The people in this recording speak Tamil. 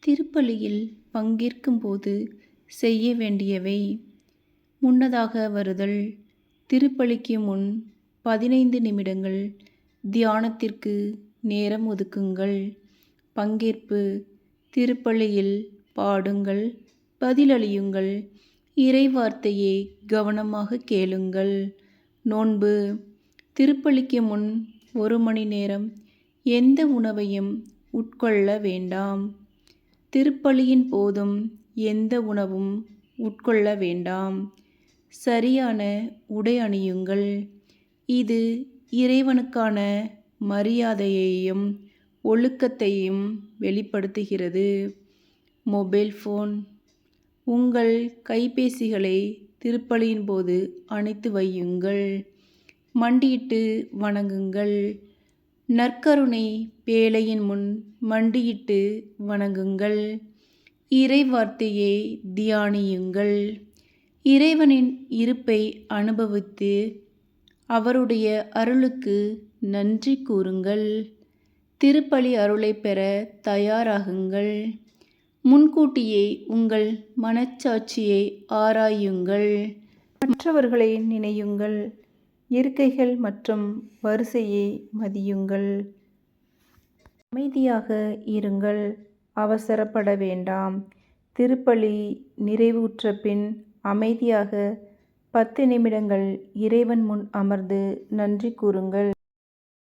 திருப்பலியில் பங்கேற்கும்போது செய்ய வேண்டியவை. முன்னதாக வருதல். திருப்பலிக்கு முன் 15 நிமிடங்கள் தியானத்திற்கு நேரம் ஒதுக்குங்கள். பங்கேற்பு. திருப்பலியில் பாடுங்கள், பதிலளியுங்கள், இறைவார்த்தையை கவனமாக கேளுங்கள். நோன்பு. திருப்பலிக்கு முன் 1 மணி நேரம் எந்த உணவையும் உட்கொள்ள வேண்டாம். திருப்பலியின் போதும் எந்த உணவும் உட்கொள்ள வேண்டாம். சரியான உடை அணியுங்கள். இது இறைவனுக்கான மரியாதையையும் ஒழுக்கத்தையும் வெளிப்படுத்துகிறது. Mobile phone. உங்கள் கைபேசிகளை திருப்பலியின் போது அணைத்து வையுங்கள். மண்டியிட்டு வணங்குங்கள். நற்கருணை பேழையின் முன் மண்டியிட்டு வணங்குங்கள். இறைவார்த்தையை தியானியுங்கள். இறைவனின் இருப்பை அனுபவித்து அவருடைய அருளுக்கு நன்றி கூறுங்கள். திருப்பலி அருளை பெற தயாராகுங்கள். முன்கூட்டியே உங்கள் மனச்சாட்சியை ஆராயுங்கள். மற்றவர்களை நினையுங்கள். இருக்கைகள் மற்றும் வரிசையை மதியுங்கள். அமைதியாக இருங்கள். அவசரப்பட வேண்டாம். திருப்பலி நிறைவுற்ற பின் அமைதியாக 10 நிமிடங்கள் இறைவன் முன் அமர்ந்து நன்றி கூறுங்கள்.